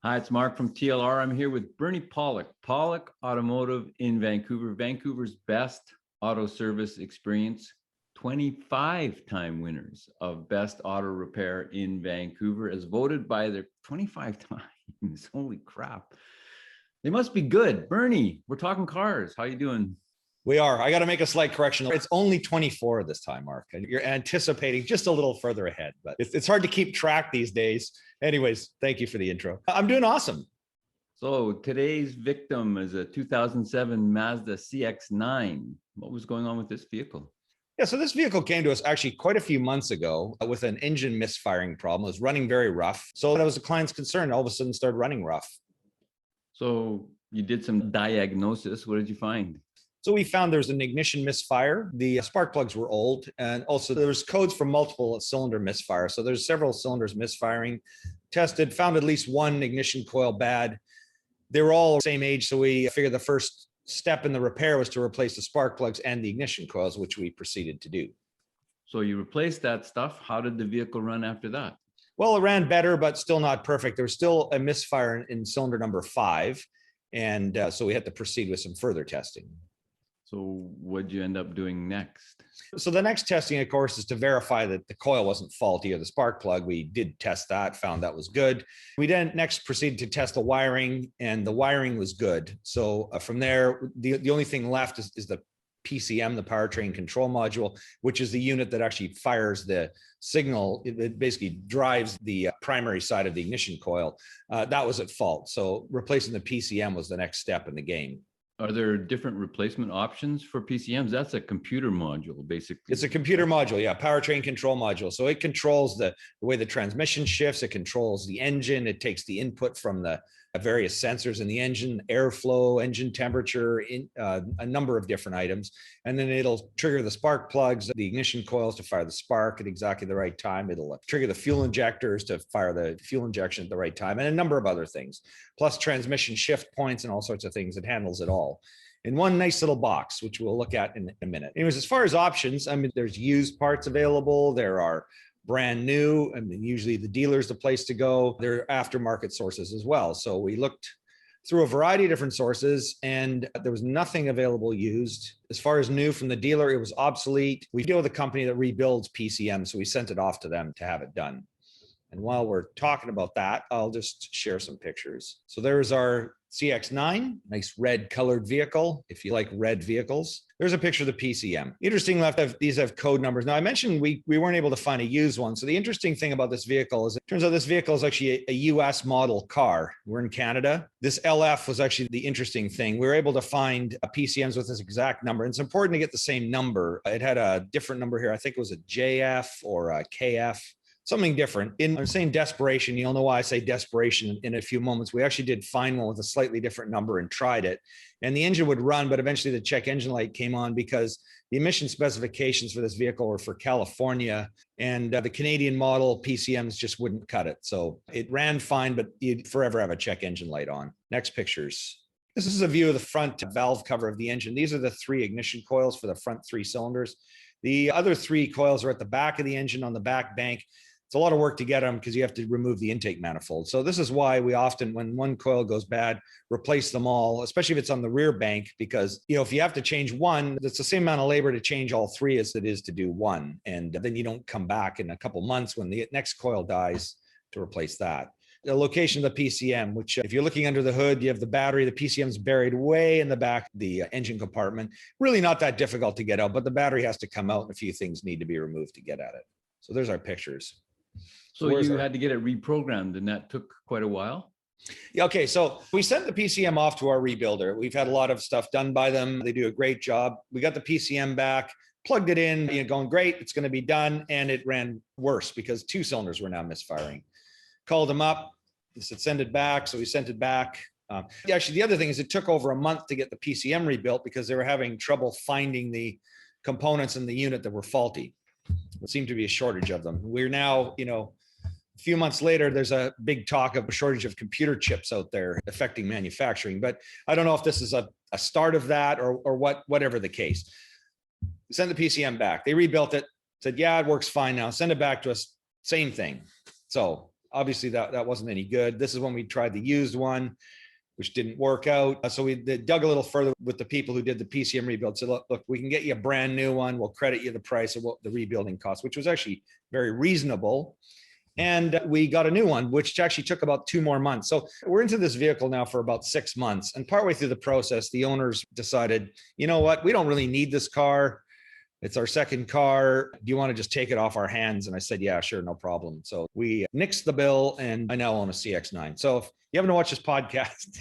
Hi, it's Mark from TLR. I'm here with Bernie Pawlik, Pawlik Automotive in Vancouver, Vancouver's best auto service experience, 25-time winners of best auto repair in Vancouver, as voted by their 25 times. Holy crap. They must be good. Bernie, we're talking cars. How you doing? We are. I got to make a slight correction. It's only 24 this time, Mark. And you're anticipating just a little further ahead, but it's hard to keep track these days. Anyways, thank you for the intro. I'm doing awesome. So today's victim is a 2007 Mazda CX9. What was going on with this vehicle? Yeah, so this vehicle came to us actually quite a few months ago with an engine misfiring problem. It was running very rough. So that was the client's concern. All of a sudden started running rough. So you did some diagnosis. What did you find? So we found there's an ignition misfire. The spark plugs were old, and also there was codes for multiple cylinder misfire. So there's several cylinders misfiring. Tested, found at least one ignition coil bad. They were all the same age, so we figured the first step in the repair was to replace the spark plugs and the ignition coils, which we proceeded to do. So you replaced that stuff. How did the vehicle run after that? Well, it ran better, but still not perfect. There was still a misfire in cylinder number 5, and so we had to proceed with some further testing. So what'd you end up doing next? So the next testing, of course, is to verify that the coil wasn't faulty or the spark plug. We did test that, found that was good. We then next proceeded to test the wiring, and the wiring was good. So from there, the only thing left is the PCM, the powertrain control module, which is the unit that actually fires the signal. It basically drives the primary side of the ignition coil. That was at fault. So replacing the PCM was the next step in the game. Are there different replacement options for PCMs? That's a computer module, basically. It's a computer module, yeah, powertrain control module. So it controls the way the transmission shifts. It controls the engine. It takes the input from the various sensors in the engine, airflow, engine temperature, a number of different items. And then it'll trigger the spark plugs, the ignition coils to fire the spark at exactly the right time. It'll trigger the fuel injectors to fire the fuel injection at the right time, and a number of other things, plus transmission shift points and all sorts of things. It handles it all in one nice little box, which we'll look at in a minute. Anyways, as far as options, I mean, there's used parts available. There are brand new. I mean, usually the dealer's the place to go. There are aftermarket sources as well. So we looked through a variety of different sources, and there was nothing available used. As far as new from the dealer, it was obsolete. We deal with a company that rebuilds PCM, so we sent it off to them to have it done. And while we're talking about that, I'll just share some pictures. So there's our CX9, nice red colored vehicle, if you like red vehicles. There's a picture of the PCM. Interesting enough, these have code numbers. Now, I mentioned we weren't able to find a used one. So the interesting thing about this vehicle is it turns out this vehicle is actually a US model car. We're in Canada. This LF was actually the interesting thing. We were able to find PCMs with this exact number. And it's important to get the same number. It had a different number here. I think it was a JF or a KF. Something different. I'm saying desperation. You'll know why I say desperation in a few moments. We actually did find one with a slightly different number and tried it. And the engine would run, but eventually the check engine light came on because the emission specifications for this vehicle were for California, and the Canadian model PCMs just wouldn't cut it. So it ran fine, but you'd forever have a check engine light on. Next pictures. This is a view of the front valve cover of the engine. These are the 3 ignition coils for the front 3 cylinders. The other 3 coils are at the back of the engine on the back bank. It's a lot of work to get them because you have to remove the intake manifold. So this is why we often, when one coil goes bad, replace them all, especially if it's on the rear bank, because, you know, if you have to change one, it's the same amount of labor to change all 3 as it is to do one. And then you don't come back in a couple months when the next coil dies to replace that. The location of the PCM, which if you're looking under the hood, you have the battery, the PCM's buried way in the back of the engine compartment. Really not that difficult to get out, but the battery has to come out and a few things need to be removed to get at it. So there's our pictures. So you had to get it reprogrammed, and that took quite a while? Yeah, okay, so we sent the PCM off to our rebuilder. We've had a lot of stuff done by them. They do a great job. We got the PCM back, plugged it in, going great, it's going to be done. And it ran worse because 2 cylinders were now misfiring. Called them up, they said send it back. So we sent it back. Actually, the other thing is it took over a month to get the PCM rebuilt because they were having trouble finding the components in the unit that were faulty. There seemed to be a shortage of them. We're now, a few months later, there's a big talk of a shortage of computer chips out there affecting manufacturing. But I don't know if this is a start of that or whatever the case. Send the PCM back. They rebuilt it, said, yeah, it works fine now. Send it back to us. Same thing. So Obviously that wasn't any good. This is when we tried the used one, which didn't work out. So we dug a little further with the people who did the PCM rebuild. So look, we can get you a brand new one. We'll credit you the price of what the rebuilding cost, which was actually very reasonable. And we got a new one, which actually took about 2 more months. So we're into this vehicle now for about 6 months. And partway through the process, the owners decided, you know what, we don't really need this car. It's our second car. Do you want to just take it off our hands? And I said, yeah, sure, no problem. So we nixed the bill, and I now own a CX9. So if you haven't watched this podcast,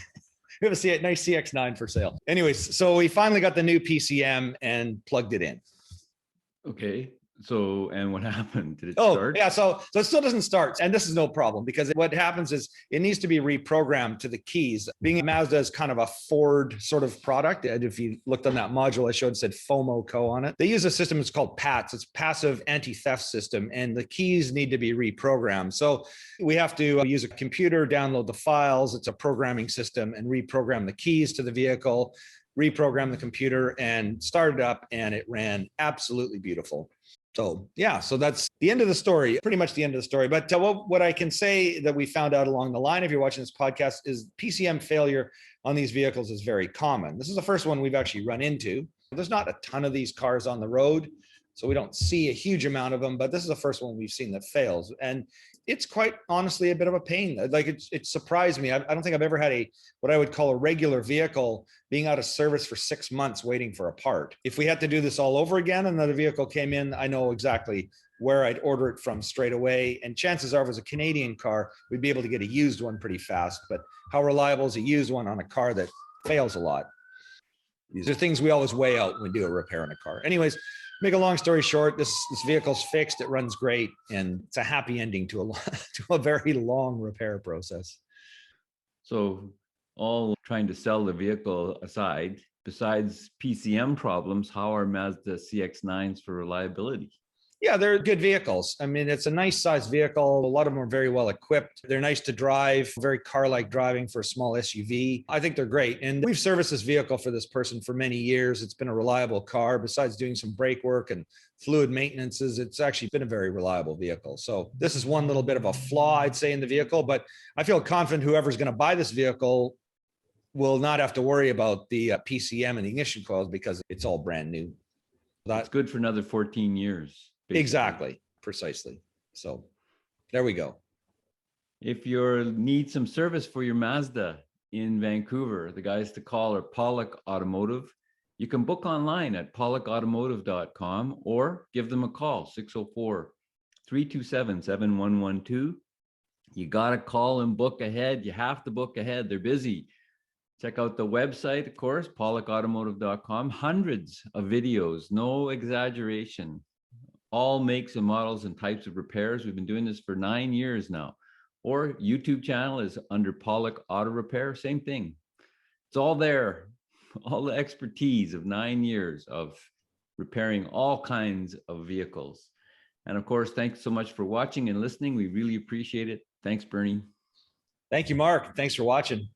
we have a nice CX9 for sale. Anyways, so we finally got the new PCM and plugged it in. Okay. So, and what happened? Did it start? Yeah. So it still doesn't start. And this is no problem, because what happens is it needs to be reprogrammed to the keys. Being Mazda is kind of a Ford sort of product. And if you looked on that module I showed, it said FOMO Co on it. They use a system, it's called PATS. It's passive anti-theft system. And the keys need to be reprogrammed. So we have to use a computer, download the files. It's a programming system, and reprogram the keys to the vehicle, reprogram the computer, and start it up. And it ran absolutely beautiful. So yeah, so that's the end of the story, pretty much the end of the story. But what I can say that we found out along the line, if you're watching this podcast, is PCM failure on these vehicles is very common. This is the first one we've actually run into. There's not a ton of these cars on the road, so we don't see a huge amount of them, but this is the first one we've seen that fails. And it's quite honestly a bit of a pain. Like it surprised me. I don't think I've ever had what I would call a regular vehicle being out of service for 6 months waiting for a part. If we had to do this all over again and another vehicle came in, I know exactly where I'd order it from straight away. And chances are, if it was a Canadian car, we'd be able to get a used one pretty fast. But how reliable is a used one on a car that fails a lot? These are things we always weigh out when we do a repair on a car. Anyways, make a long story short, this vehicle's fixed, it runs great, and it's a happy ending to a very long repair process. So all trying to sell the vehicle aside, besides PCM problems, how are Mazda CX9s for reliability? Yeah, they're good vehicles. I mean, it's a nice sized vehicle. A lot of them are very well equipped. They're nice to drive, very car-like driving for a small SUV. I think they're great. And we've serviced this vehicle for this person for many years. It's been a reliable car. Besides doing some brake work and fluid maintenances, it's actually been a very reliable vehicle. So this is one little bit of a flaw, I'd say, in the vehicle, but I feel confident whoever's going to buy this vehicle will not have to worry about the PCM and the ignition coils, because it's all brand new. That's good for another 14 years. Basically. Exactly, precisely. So there we go. If you need some service for your Mazda in Vancouver, the guys to call are Pawlik Automotive. You can book online at pawlikautomotive.com or give them a call, 604-327-7112. You got to call and book ahead. You have to book ahead. They're busy. Check out the website, of course, pawlikautomotive.com. Hundreds of videos, no exaggeration. All makes and models and types of repairs. We've been doing this for 9 years now. Or YouTube channel is under Pawlik Auto Repair, same thing. It's all there. All the expertise of 9 years of repairing all kinds of vehicles. And of course, thanks so much for watching and listening. We really appreciate it. Thanks, Bernie. Thank you, Mark. Thanks for watching.